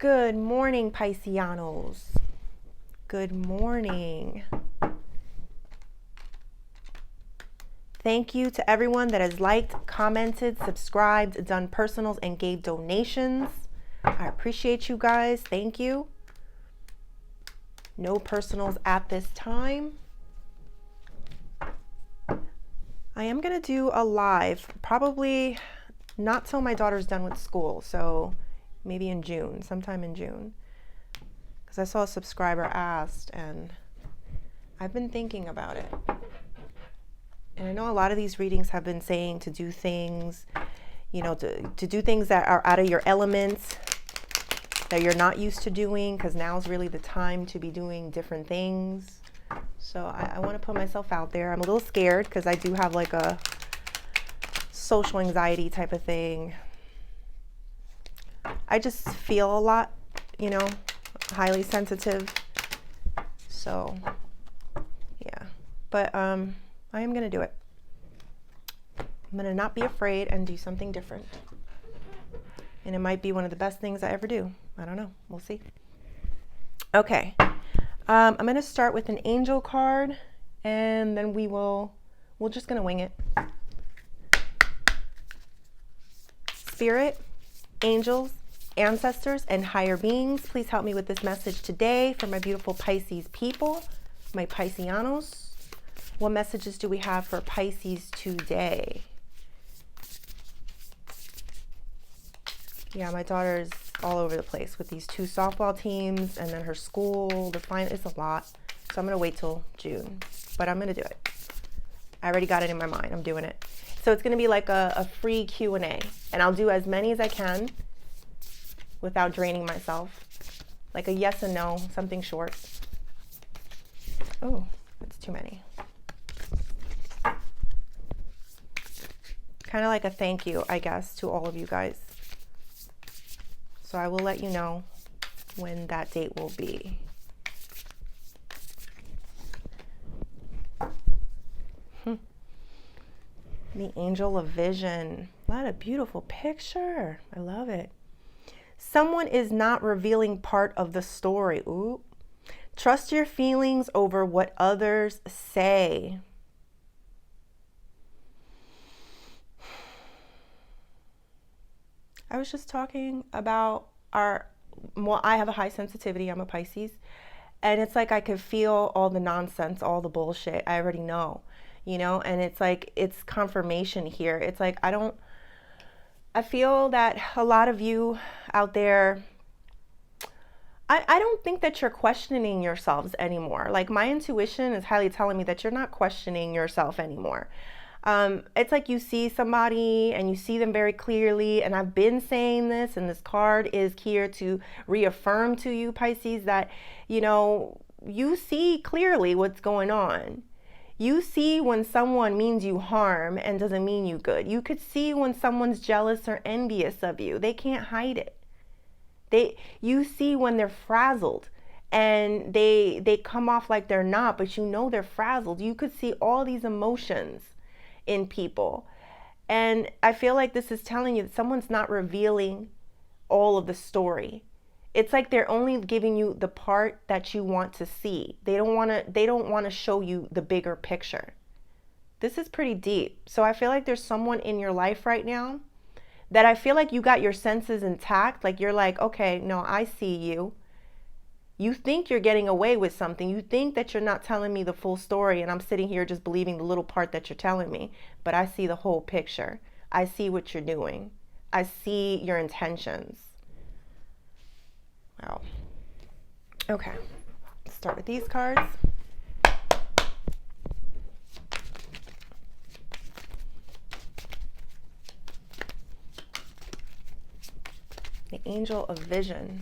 Good morning, Pisceanos. Good morning. Thank you to everyone that has liked, commented, subscribed, done personals, and gave donations. I appreciate you guys. Thank you. No personals at this time. I am going to do a live, probably not till my daughter's done with school, so maybe in June, sometime in June. Because I saw a subscriber asked, and I've been thinking about it. And I know a lot of these readings have been saying to do things, you know, to do things that are out of your elements, that you're not used to doing, because now's really the time to be doing different things. So I want to put myself out there. I'm a little scared because I do have like a social anxiety type of thing. I just feel a lot, you know, highly sensitive. So yeah, but I am going to do it. I'm going to not be afraid and do something different. And it might be one of the best things I ever do. I don't know. We'll see. Okay. I'm going to start with an angel card, and then we're just going to wing it. Spirit, angels, ancestors, and higher beings, please help me with this message today for my beautiful Pisces people, my Pisceanos. What messages do we have for Pisces today? Yeah, my daughter's all over the place with these 2 softball teams and then her school. It's a lot. So I'm going to wait till June, but I'm going to do it. I already got it in my mind. I'm doing it. So it's going to be like a free Q&A, and I'll do as many as I can without draining myself. Like a yes and no, something short. Oh, that's too many. Kind of like a thank you, I guess, to all of you guys. So I will let you know when that date will be. The Angel of Vision. What a beautiful picture. I love it. Someone is not revealing part of the story. Ooh. Trust your feelings over what others say. I was just talking about I have a high sensitivity. I'm a Pisces. And it's like I could feel all the nonsense, all the bullshit. I already know, you know, and it's like, it's confirmation here. It's like, I feel that a lot of you out there, I don't think that you're questioning yourselves anymore. Like, my intuition is highly telling me that you're not questioning yourself anymore. It's like you see somebody and you see them very clearly, and I've been saying this, and this card is here to reaffirm to you, Pisces, that, you know, you see clearly what's going on. You see when someone means you harm and doesn't mean you good. You could see when someone's jealous or envious of you. They can't hide it. You see when they're frazzled and they come off like they're not, but you know they're frazzled. You could see all these emotions in people. And I feel like this is telling you that someone's not revealing all of the story. It's like they're only giving you the part that you want to see. They don't want to show you the bigger picture. This is pretty deep. So I feel like there's someone in your life right now that I feel like you got your senses intact. Like, you're like, okay, no, I see you. You think you're getting away with something. You think that you're not telling me the full story, and I'm sitting here just believing the little part that you're telling me. But I see the whole picture. I see what you're doing. I see your intentions. Wow. Okay. Let's start with these cards. The Angel of Vision.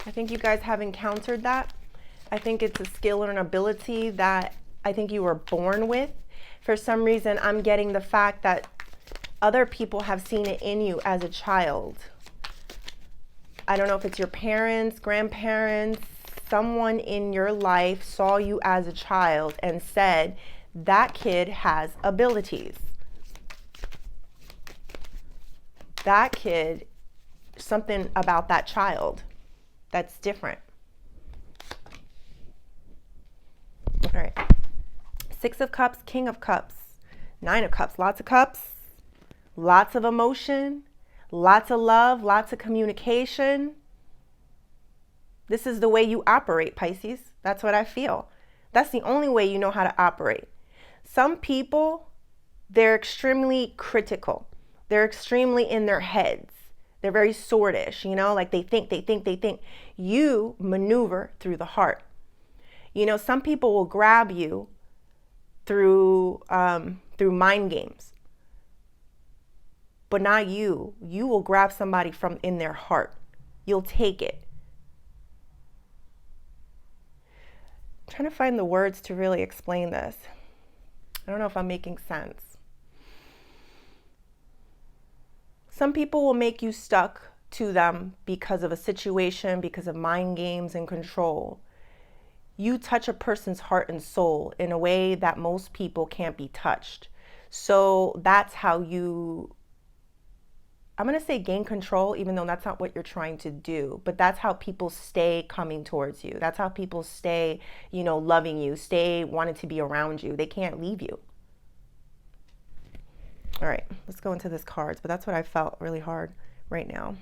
I think you guys have encountered that. I think it's a skill or an ability that I think you were born with. For some reason, I'm getting the fact that other people have seen it in you as a child. I don't know if it's your parents, grandparents, someone in your life saw you as a child and said, that kid has abilities. That kid something about that child that's different. All right. 6 of Cups, King of Cups, 9 of Cups, lots of emotion, lots of love, lots of communication. This is the way you operate, Pisces. That's what I feel. That's the only way you know how to operate. Some people, they're extremely critical. They're extremely in their heads. They're very swordish, you know, like they think. You maneuver through the heart. You know, some people will grab you through mind games, but not you. You will grab somebody from in their heart. You'll take it. I'm trying to find the words to really explain this. I don't know if I'm making sense. Some people will make you stuck to them because of a situation, because of mind games and control. You touch a person's heart and soul in a way that most people can't be touched. So that's how you, I'm going to say gain control, even though that's not what you're trying to do. But that's how people stay coming towards you. That's how people stay, you know, loving you, stay wanting to be around you. They can't leave you. All right, let's go into this cards. But that's what I felt really hard right now.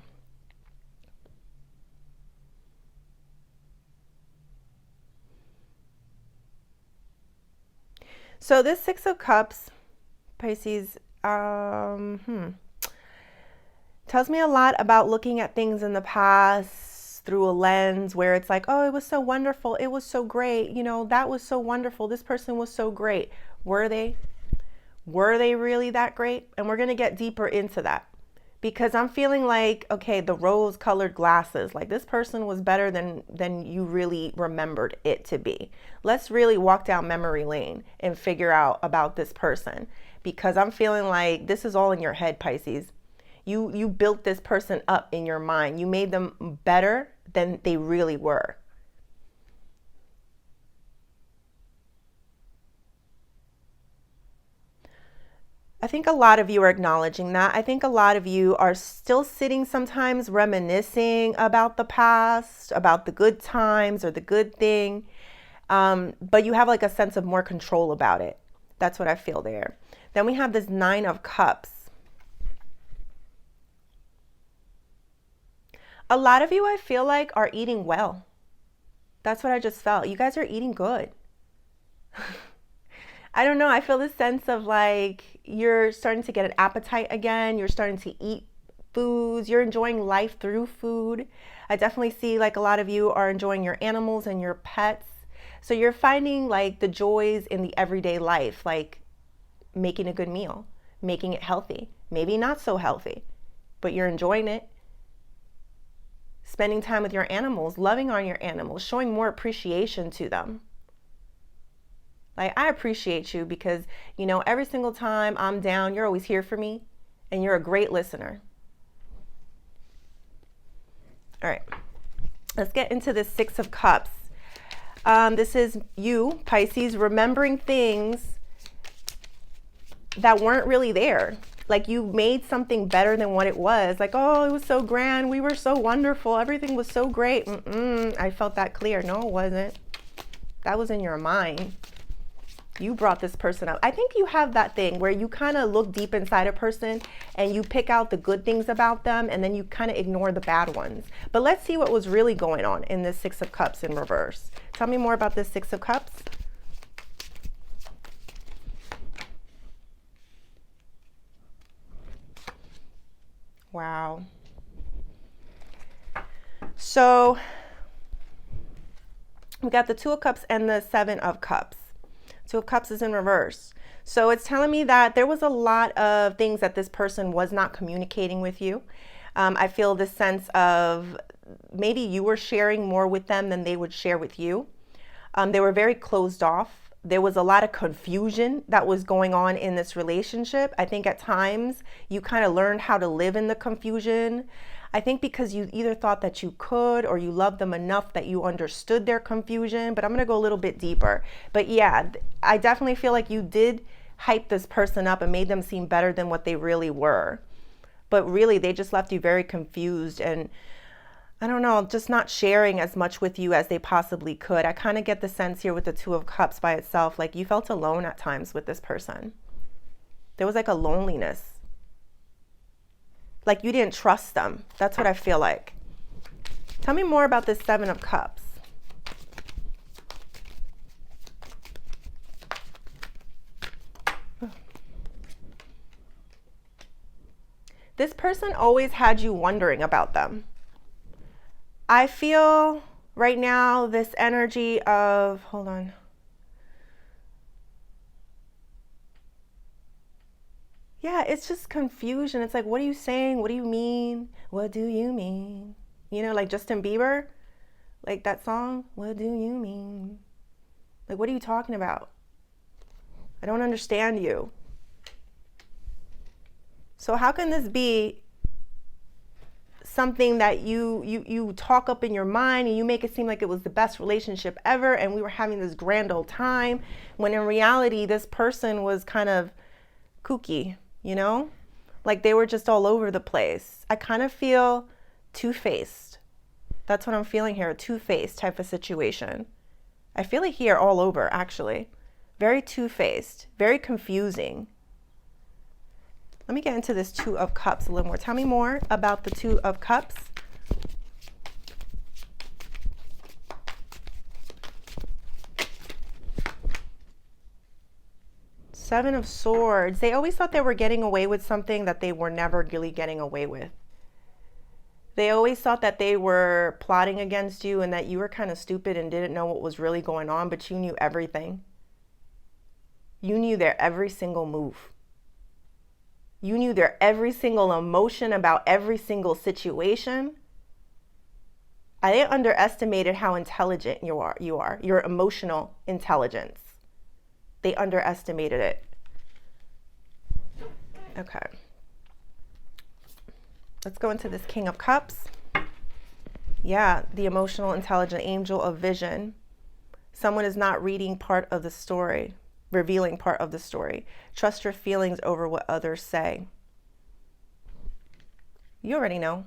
So this 6 of Cups, Pisces, tells me a lot about looking at things in the past through a lens where it's like, oh, it was so wonderful. It was so great. You know, that was so wonderful. This person was so great. Were they? Were they really that great? And we're going to get deeper into that because I'm feeling like, okay, the rose colored glasses, like this person was better than you really remembered it to be. Let's really walk down memory lane and figure out about this person because I'm feeling like this is all in your head, Pisces. You built this person up in your mind. You made them better than they really were. I think a lot of you are acknowledging that. I think a lot of you are still sitting sometimes reminiscing about the past, about the good times or the good thing. But you have like a sense of more control about it. That's what I feel there. Then we have this 9 of Cups. A lot of you, I feel like, are eating well. That's what I just felt. You guys are eating good. I don't know. I feel this sense of like you're starting to get an appetite again. You're starting to eat foods. You're enjoying life through food. I definitely see like a lot of you are enjoying your animals and your pets. So you're finding like the joys in the everyday life, like making a good meal, making it healthy, maybe not so healthy, but you're enjoying it. Spending time with your animals, loving on your animals, showing more appreciation to them. Like, I appreciate you because, you know, every single time I'm down, you're always here for me and you're a great listener. All right, let's get into this 6 of Cups. This is you, Pisces, remembering things that weren't really there. Like you made something better than what it was. Like, oh, it was so grand. We were so wonderful. Everything was so great. I felt that clear. No, it wasn't. That was in your mind. You brought this person up. I think you have that thing where you kind of look deep inside a person and you pick out the good things about them and then you kind of ignore the bad ones. But let's see what was really going on in this 6 of Cups in reverse. Tell me more about this 6 of Cups. Wow. So we got the 2 of Cups and the 7 of Cups. 2 of Cups is in reverse. So it's telling me that there was a lot of things that this person was not communicating with you. I feel this sense of maybe you were sharing more with them than they would share with you. They were very closed off. There was a lot of confusion that was going on in this relationship. I think at times you kind of learned how to live in the confusion. I think because you either thought that you could or you loved them enough that you understood their confusion. But I'm going to go a little bit deeper. But yeah, I definitely feel like you did hype this person up and made them seem better than what they really were. but really they just left you very confused and, I don't know, just not sharing as much with you as they possibly could. I kind of get the sense here with the Two of Cups by itself, like you felt alone at times with this person. There was like a loneliness. Like you didn't trust them. That's what I feel like. Tell me more about this Seven of Cups. This person always had you wondering about them. I feel right now this energy of, hold on. Yeah, it's just confusion. It's like, what are you saying? What do you mean? What do you mean? You know, like Justin Bieber, like that song, what do you mean? Like, what are you talking about? I don't understand you. So how can this be something that you talk up in your mind and you make it seem like it was the best relationship ever and we were having this grand old time, when in reality this person was kind of kooky, you know? Like they were just all over the place. I kind of feel two-faced. That's what I'm feeling here, a two-faced type of situation. I feel it here all over, actually. Very two-faced, very confusing. Let me get into this Two of Cups a little more. Tell me more about the Two of Cups. Seven of Swords. They always thought they were getting away with something that they were never really getting away with. They always thought that they were plotting against you and that you were kind of stupid and didn't know what was really going on, but you knew everything. You knew their every single move. You knew their every single emotion about every single situation. I underestimated how intelligent you are. Your emotional intelligence. They underestimated it. Okay. Let's go into this King of Cups. Yeah, the emotional intelligent angel of vision. Someone is not reading part of the story, revealing part of the story. Trust your feelings over what others say. You already know.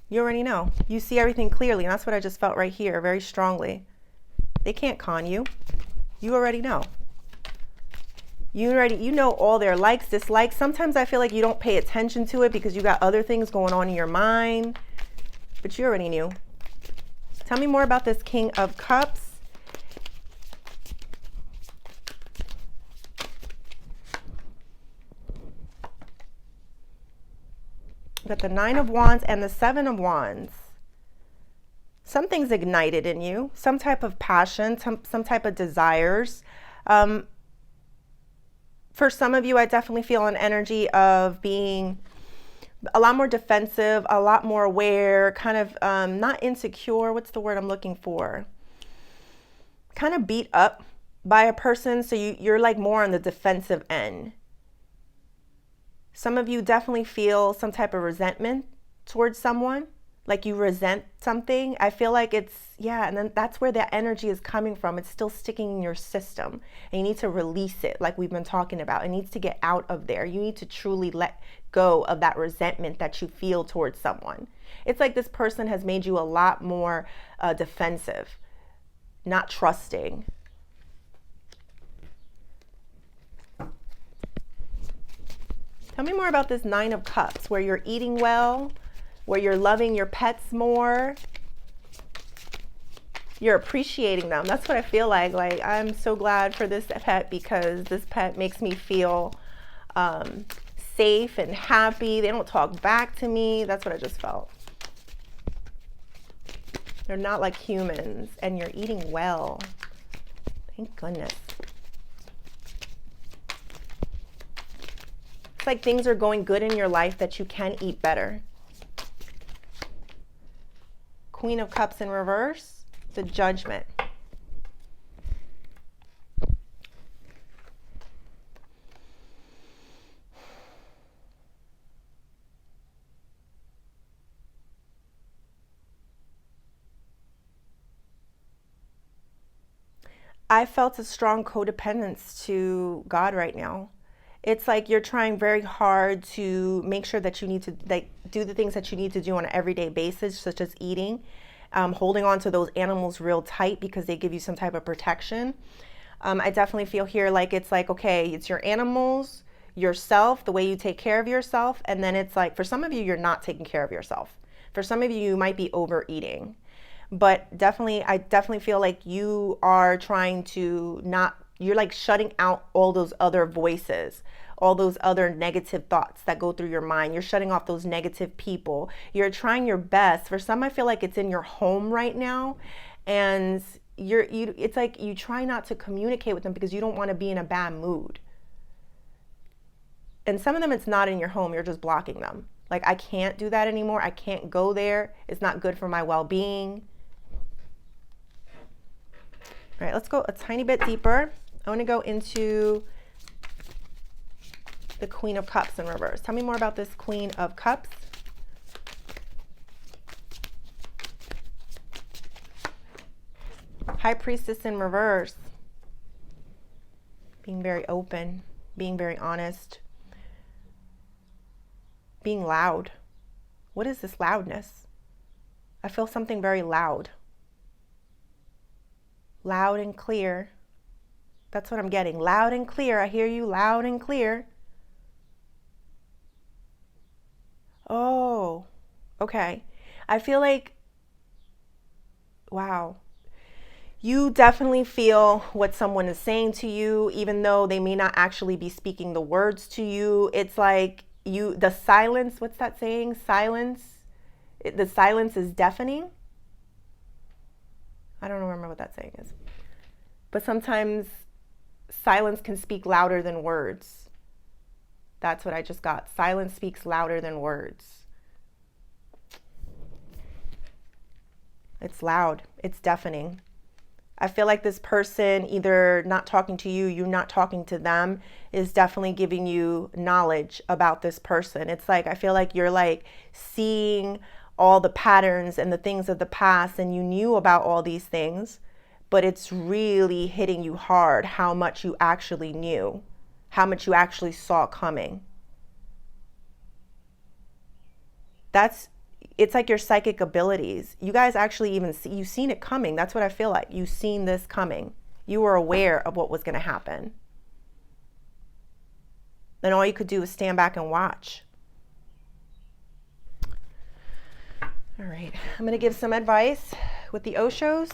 You already know. You see everything clearly, and that's what I just felt right here, very strongly. They can't con you. You already know. You know all their likes, dislikes. Sometimes I feel like you don't pay attention to it because you got other things going on in your mind, but you already knew. Tell me more about this King of Cups. We got the Nine of Wands and the Seven of Wands. Something's ignited in you, some type of passion, some type of desires. For some of you, I definitely feel an energy of being a lot more defensive, a lot more aware, kind of not insecure. What's the word I'm looking for? Kind of beat up by a person. So you're like more on the defensive end. Some of you definitely feel some type of resentment towards someone, like you resent something. I feel like it's, yeah, and then that's where that energy is coming from. It's still sticking in your system and you need to release it like we've been talking about. It needs to get out of there. You need to truly let go of that resentment that you feel towards someone. It's like this person has made you a lot more defensive, not trusting. Tell me more about this Nine of Cups, where you're eating well, where you're loving your pets more. You're appreciating them. That's what I feel like. Like, I'm so glad for this pet because this pet makes me feel safe and happy. They don't talk back to me. That's what I just felt. They're not like humans, and you're eating well. Thank goodness. It's like things are going good in your life that you can eat better. Queen of Cups in reverse, the Judgment. I felt a strong codependence to God right now. It's like you're trying very hard to make sure that you need to like do the things that you need to do on an everyday basis, such as eating, holding on to those animals real tight because they give you some type of protection. I definitely feel here like it's like, okay, it's your animals, yourself, the way you take care of yourself. And then it's like, for some of you, you're not taking care of yourself. For some of you, you might be overeating. But definitely, I definitely feel like you are trying to not, you're like shutting out all those other voices, all those other negative thoughts that go through your mind. You're shutting off those negative people. You're trying your best. For some, I feel like it's in your home right now. And it's like you try not to communicate with them because you don't want to be in a bad mood. And some of them, it's not in your home. You're just blocking them. Like, I can't do that anymore. I can't go there. It's not good for my well-being. All right, let's go a tiny bit deeper. I want to go into the Queen of Cups in reverse. Tell me more about this Queen of Cups. High Priestess in reverse. Being very open, being very honest, being loud. What is this loudness? I feel something very loud. Loud and clear. That's what I'm getting. Loud and clear. I hear you loud and clear. Oh, okay. I feel like, wow. You definitely feel what someone is saying to you, even though they may not actually be speaking the words to you. It's like the silence, what's that saying? Silence. The silence is deafening. I don't remember what that saying is. But sometimes silence can speak louder than words. That's what I just got. Silence speaks louder than words. It's loud. It's deafening. I feel like this person either not talking to you, you not talking to them, is definitely giving you knowledge about this person. It's like, I feel like you're like seeing all the patterns and the things of the past, and you knew about all these things, but it's really hitting you hard how much you actually knew, how much you actually saw coming. It's like your psychic abilities. You guys actually even you've seen it coming. That's what I feel like. You've seen this coming. You were aware of what was going to happen. Then all you could do was stand back and watch. All right, I'm going to give some advice with the Oshos.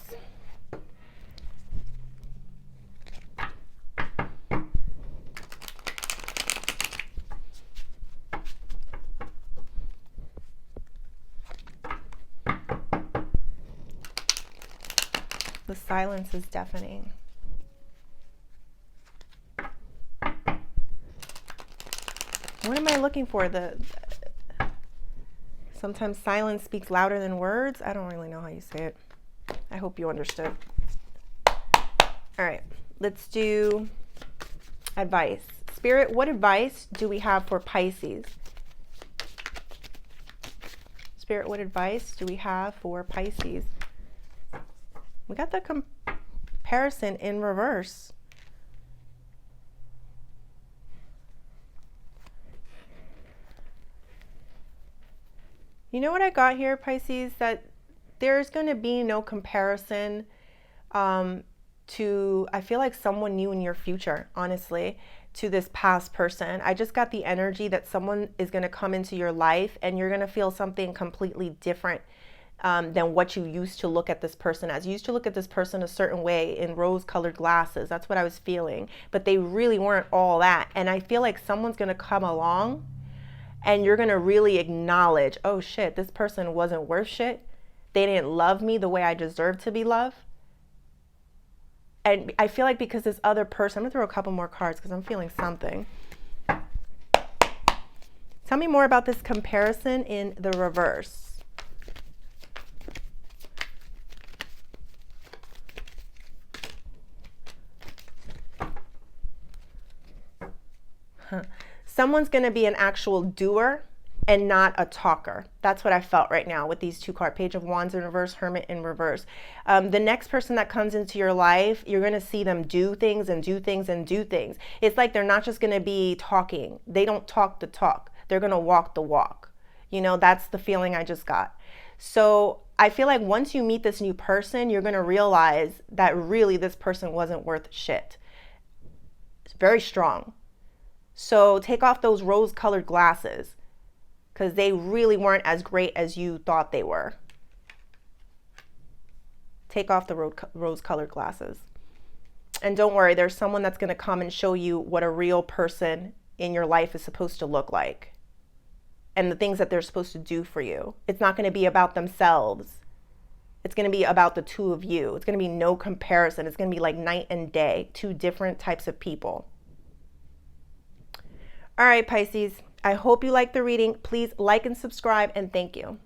The silence is deafening. What am I looking for? Sometimes silence speaks louder than words. I don't really know how you say it. I hope you understood. All right, let's do advice. Spirit, what advice do we have for Pisces? Spirit, what advice do we have for Pisces? We got the comparison in reverse. You know what I got here, Pisces? That there's going to be no comparison to, I feel like someone new in your future, honestly, to this past person. I just got the energy that someone is going to come into your life and you're going to feel something completely different than what you used to look at this person as. You used to look at this person a certain way in rose-colored glasses. That's what I was feeling. But they really weren't all that. And I feel like someone's going to come along and you're going to really acknowledge, oh shit, this person wasn't worth shit. They didn't love me the way I deserved to be loved. And I feel like because this other person, I'm going to throw a couple more cards because I'm feeling something. Tell me more about this comparison in the reverse. Someone's going to be an actual doer and not a talker. That's what I felt right now with these two cards, Page of Wands in reverse, Hermit in reverse. The next person that comes into your life, you're going to see them do things and do things and do things. It's like they're not just going to be talking. They don't talk the talk. They're going to walk the walk. You know, that's the feeling I just got. So I feel like once you meet this new person, you're going to realize that really this person wasn't worth shit. It's very strong. So take off those rose-colored glasses, because they really weren't as great as you thought they were. Take off the rose-colored glasses. And don't worry, there's someone that's going to come and show you what a real person in your life is supposed to look like and the things that they're supposed to do for you. It's not going to be about themselves. It's going to be about the two of you. It's going to be no comparison. It's going to be like night and day, two different types of people. All right, Pisces. I hope you liked the reading. Please like and subscribe, and thank you.